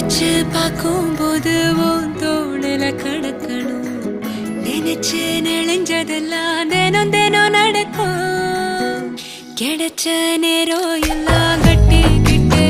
நினைச்சு பார்க்கும்போது உன் தோணுல கடக்கணும். நினைச்சு நெளிஞ்சதெல்லாம் தினம் தினம் நடக்கும். கிடைச்ச நேரம் எல்லாம் கட்டிக்கிட்டு